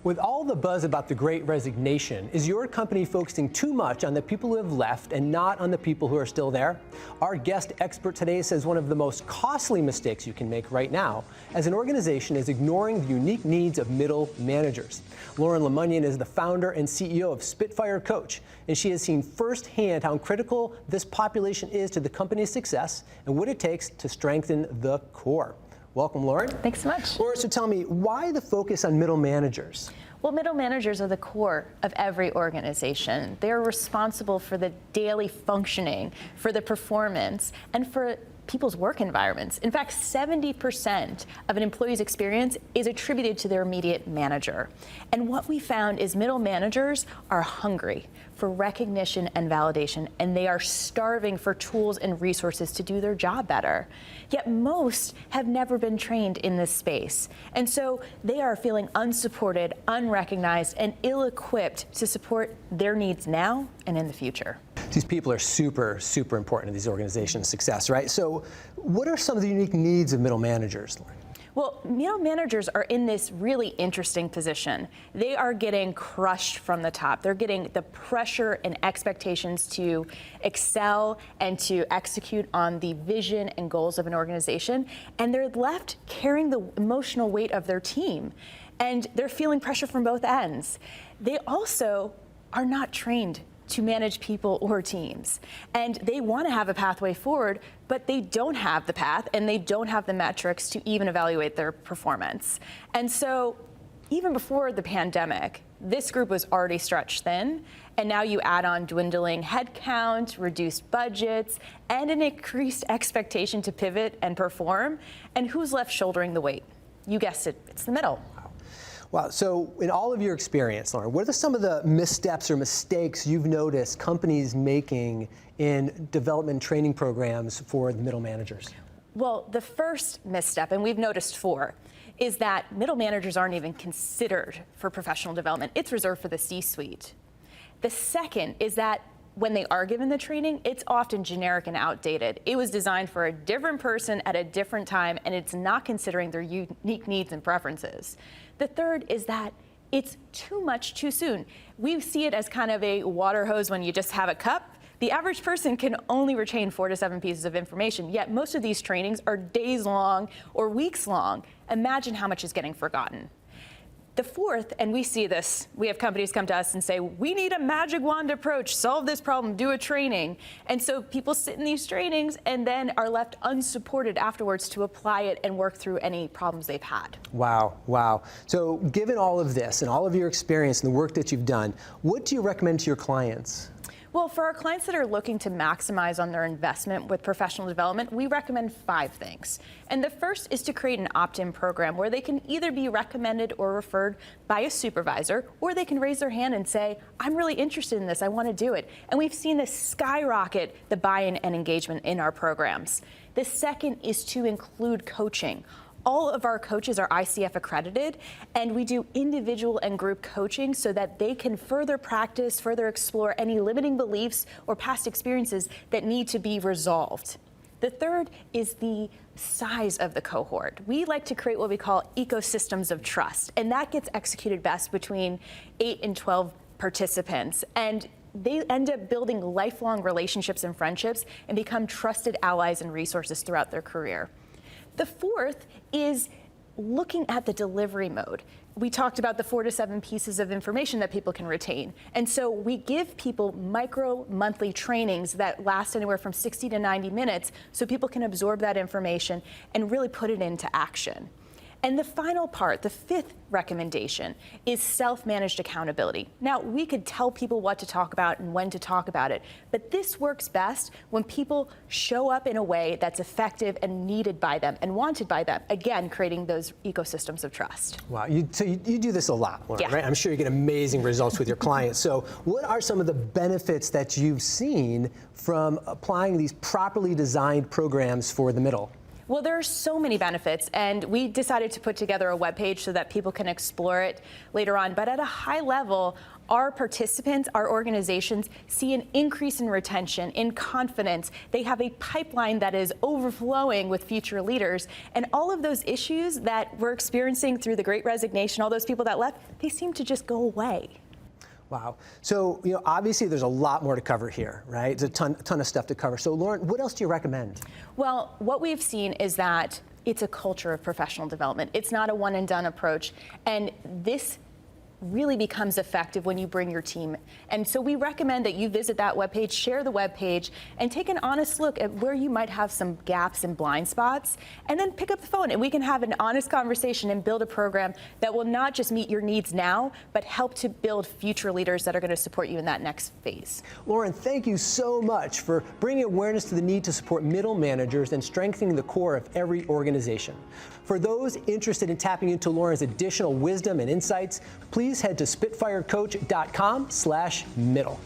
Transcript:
With all the buzz about the Great Resignation, is your company focusing too much on the people who have left and not on the people who are still there? Our guest expert today says one of the most costly mistakes you can make right now as an organization is ignoring the unique needs of middle managers. Lauren LeMunyan is the founder and CEO of Spitfire Coach, and she has seen firsthand how critical this population is to the company's success and what it takes to strengthen the core. Welcome, Lauren. Thanks so much. Lauren, so tell me, why the focus on middle managers? Well, middle managers are the core of every organization. They're responsible for the daily functioning, for the performance, and for people's work environments. In fact, 70% of an employee's experience is attributed to their immediate manager. And what we found is middle managers are hungry for recognition and validation, and they are starving for tools and resources to do their job better. Yet most have never been trained in this space. And so they are feeling unsupported, unrecognized, and ill-equipped to support their needs now and in the future. These people are super, super important to these organizations' success, right? So what are some of the unique needs of middle managers, Lauren? Well, middle managers are in this really interesting position. They are getting crushed from the top. They're getting the pressure and expectations to excel and to execute on the vision and goals of an organization, and they're left carrying the emotional weight of their team, and they're feeling pressure from both ends. They also are not trained to manage people or teams. And they want to have a pathway forward, but they don't have the path and they don't have the metrics to even evaluate their performance. And so even before the pandemic, this group was already stretched thin. And now you add on dwindling headcount, reduced budgets, and an increased expectation to pivot and perform. And who's left shouldering the weight? You guessed it, it's the middle. Wow. So in all of your experience, Lauren, what are some of the missteps or mistakes you've noticed companies making in development training programs for the middle managers? Well, the first misstep, and we've noticed 4, is that middle managers aren't even considered for professional development. It's reserved for the C-suite. The second is that when they are given the training, it's often generic and outdated. It was designed for a different person at a different time, and it's not considering their unique needs and preferences. The third is that it's too much too soon. We see it as kind of a water hose when you just have a cup. The average person can only retain 4 to 7 pieces of information, yet most of these trainings are days long or weeks long. Imagine how much is getting forgotten. The fourth, and we see this, we have companies come to us and say, we need a magic wand approach, solve this problem, do a training. And so people sit in these trainings and then are left unsupported afterwards to apply it and work through any problems they've had. Wow, wow. So given all of this and all of your experience and the work that you've done, what do you recommend to your clients? Well, for our clients that are looking to maximize on their investment with professional development, we recommend 5 things. And the first is to create an opt-in program where they can either be recommended or referred by a supervisor, or they can raise their hand and say, I'm really interested in this, I want to do it. And we've seen this skyrocket the buy-in and engagement in our programs. The second is to include coaching. All of our coaches are ICF accredited, and we do individual and group coaching so that they can further practice, further explore any limiting beliefs or past experiences that need to be resolved. The third is the size of the cohort. We like to create what we call ecosystems of trust, and that gets executed best between 8 and 12 participants. And they end up building lifelong relationships and friendships and become trusted allies and resources throughout their career. The fourth is looking at the delivery mode. We talked about the 4 to 7 pieces of information that people can retain. And so we give people micro monthly trainings that last anywhere from 60 to 90 minutes so people can absorb that information and really put it into action. And the final part, the 5th recommendation, is self-managed accountability. Now, we could tell people what to talk about and when to talk about it, but this works best when people show up in a way that's effective and needed by them and wanted by them, again, creating those ecosystems of trust. Wow, you do this a lot, Lauren, Yeah. right? I'm sure you get amazing results with your clients. So what are some of the benefits that you've seen from applying these properly designed programs for the middle? Well, there are so many benefits, and we decided to put together a webpage so that people can explore it later on. But at a high level, our participants, our organizations, see an increase in retention, in confidence. They have a pipeline that is overflowing with future leaders. And all of those issues that we're experiencing through the Great Resignation, all those people that left, they seem to just go away. Wow. So, obviously there's a lot more to cover here, right? There's a ton of stuff to cover. So, Lauren, what else do you recommend? Well, what we've seen is that it's a culture of professional development. It's not a one and done approach. And this really becomes effective when you bring your team. And so we recommend that you visit that webpage, share the webpage, and take an honest look at where you might have some gaps and blind spots, and then pick up the phone and we can have an honest conversation and build a program that will not just meet your needs now, but help to build future leaders that are going to support you in that next phase. Lauren, thank you so much for bringing awareness to the need to support middle managers and strengthening the core of every organization. For those interested in tapping into Lauren's additional wisdom and insights, please head to spitfirecoach.com/middle.